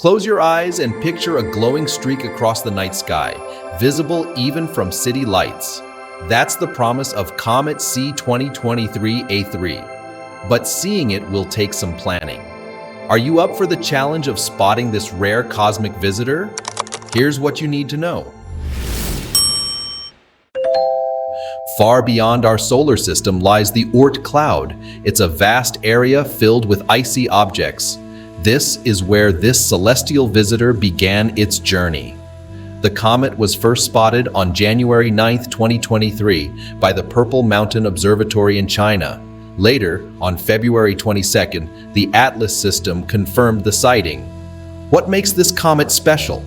Close your eyes and picture a glowing streak across the night sky, visible even from city lights. That's the promise of Comet C 2023-A3. But seeing it will take some planning. Are you up for the challenge of spotting this rare cosmic visitor? Here's what you need to know. Far beyond our solar system lies the Oort Cloud. It's a vast area filled with icy objects. This is where this celestial visitor began its journey. The comet was first spotted on January 9, 2023 by the Purple Mountain Observatory in China. Later, on February 22nd, the ATLAS system confirmed the sighting. What makes this comet special?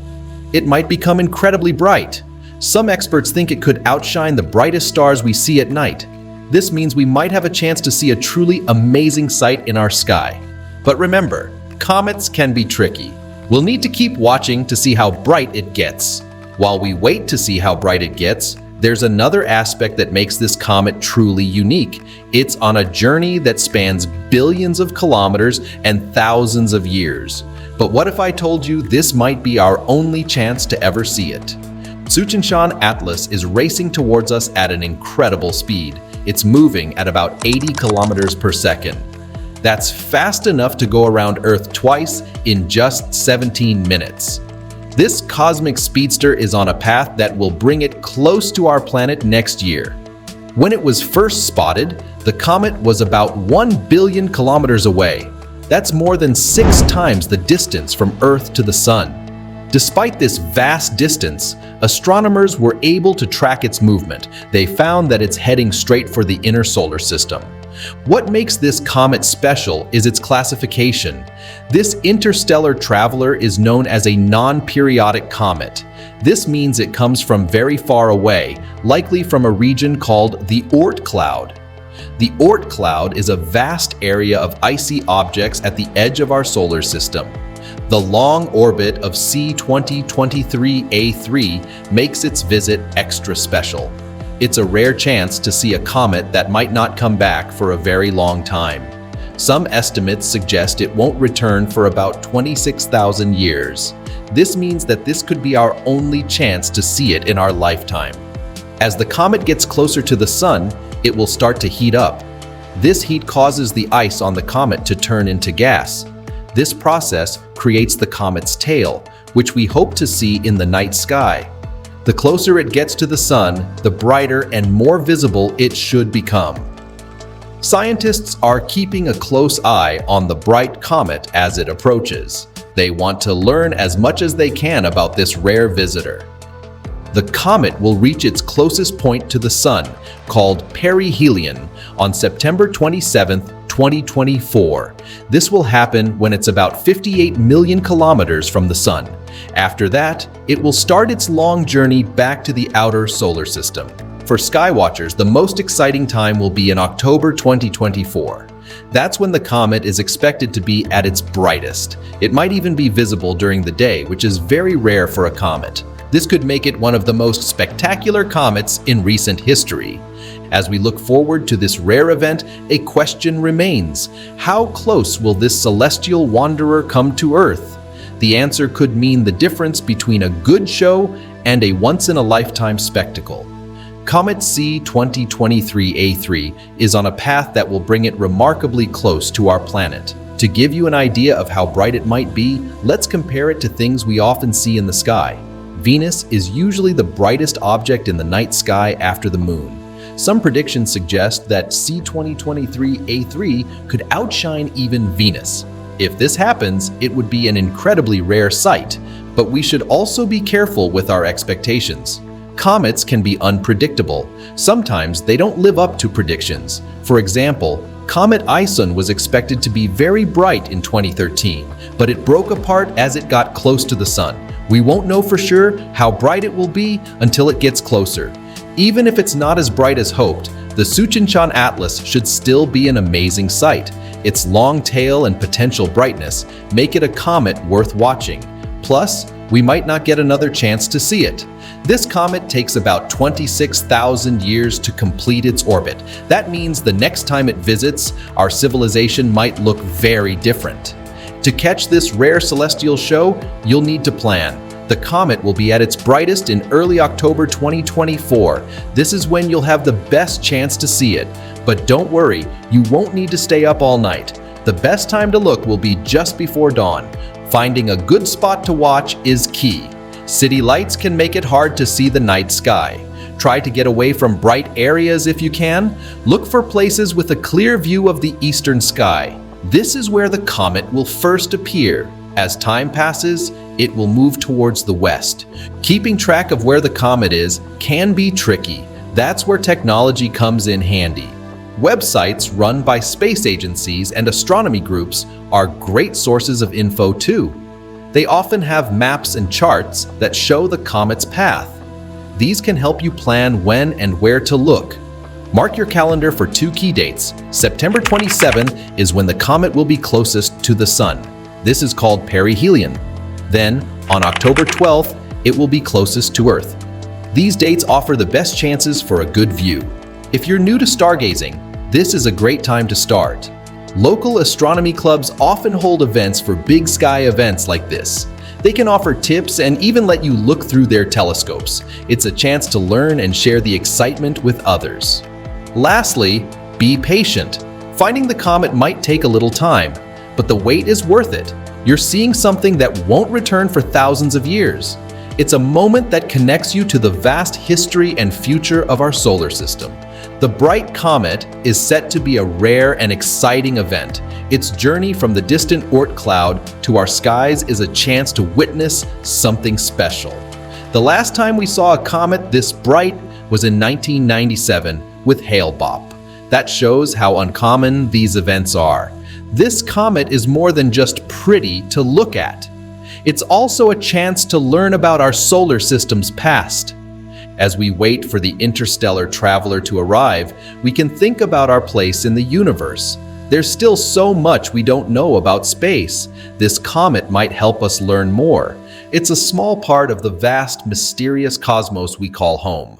It might become incredibly bright. Some experts think it could outshine the brightest stars we see at night. This means we might have a chance to see a truly amazing sight in our sky. But remember, comets can be tricky. We'll need to keep watching to see how bright it gets. While we wait to see how bright it gets, there's another aspect that makes this comet truly unique. It's on a journey that spans billions of kilometers and thousands of years. But what if I told you this might be our only chance to ever see it? Tsuchinshan-ATLAS is racing towards us at an incredible speed. It's moving at about 80 kilometers per second. That's fast enough to go around Earth twice in just 17 minutes. This cosmic speedster is on a path that will bring it close to our planet next year. When it was first spotted, the comet was about 1 billion kilometers away. That's more than 6 times the distance from Earth to the Sun. Despite this vast distance, astronomers were able to track its movement. They found that it's heading straight for the inner solar system. What makes this comet special is its classification. This interstellar traveler is known as a non-periodic comet. This means it comes from very far away, likely from a region called the Oort Cloud. The Oort Cloud is a vast area of icy objects at the edge of our solar system. The long orbit of C 2023-A3 makes its visit extra special. It's a rare chance to see a comet that might not come back for a very long time. Some estimates suggest it won't return for about 26,000 years. This means that this could be our only chance to see it in our lifetime. As the comet gets closer to the Sun, it will start to heat up. This heat causes the ice on the comet to turn into gas. This process creates the comet's tail, which we hope to see in the night sky. The closer it gets to the Sun, the brighter and more visible it should become. Scientists are keeping a close eye on the bright comet as it approaches. They want to learn as much as they can about this rare visitor. The comet will reach its closest point to the Sun, called perihelion, on September 27, 2024. This will happen when it's about 58 million kilometers from the Sun. After that, it will start its long journey back to the outer solar system. For skywatchers, the most exciting time will be in October 2024. That's when the comet is expected to be at its brightest. It might even be visible during the day, which is very rare for a comet. This could make it one of the most spectacular comets in recent history. As we look forward to this rare event, a question remains. How close will this celestial wanderer come to Earth? The answer could mean the difference between a good show and a once-in-a-lifetime spectacle. Comet C 2023-A3 is on a path that will bring it remarkably close to our planet. To give you an idea of how bright it might be, let's compare it to things we often see in the sky. Venus is usually the brightest object in the night sky after the moon. Some predictions suggest that C 2023-A3 could outshine even Venus. If this happens, it would be an incredibly rare sight, but we should also be careful with our expectations. Comets can be unpredictable. Sometimes they don't live up to predictions. For example, Comet Ison was expected to be very bright in 2013, but it broke apart as it got close to the Sun. We won't know for sure how bright it will be until it gets closer. Even if it's not as bright as hoped, the Tsuchinshan-ATLAS should still be an amazing sight. Its long tail and potential brightness make it a comet worth watching. Plus, we might not get another chance to see it. This comet takes about 26,000 years to complete its orbit. That means the next time it visits, our civilization might look very different. To catch this rare celestial show, you'll need to plan. The comet will be at its brightest in early October 2024. This is when you'll have the best chance to see it. But don't worry, you won't need to stay up all night. The best time to look will be just before dawn. Finding a good spot to watch is key. City lights can make it hard to see the night sky. Try to get away from bright areas if you can. Look for places with a clear view of the eastern sky. This is where the comet will first appear. As time passes, it will move towards the west. Keeping track of where the comet is can be tricky. That's where technology comes in handy. Websites run by space agencies and astronomy groups are great sources of info too. They often have maps and charts that show the comet's path. These can help you plan when and where to look. Mark your calendar for 2 key dates. September 27th is when the comet will be closest to the sun. This is called perihelion. Then, on October 12th, it will be closest to Earth. These dates offer the best chances for a good view. If you're new to stargazing, this is a great time to start. Local astronomy clubs often hold events for big sky events like this. They can offer tips and even let you look through their telescopes. It's a chance to learn and share the excitement with others. Lastly, be patient. Finding the comet might take a little time, but the wait is worth it. You're seeing something that won't return for thousands of years. It's a moment that connects you to the vast history and future of our solar system. The bright comet is set to be a rare and exciting event. Its journey from the distant Oort Cloud to our skies is a chance to witness something special. The last time we saw a comet this bright was in 1997 with Hale-Bopp. That shows how uncommon these events are. This comet is more than just pretty to look at. It's also a chance to learn about our solar system's past. As we wait for the interstellar traveler to arrive, we can think about our place in the universe. There's still so much we don't know about space. This comet might help us learn more. It's a small part of the vast, mysterious cosmos we call home.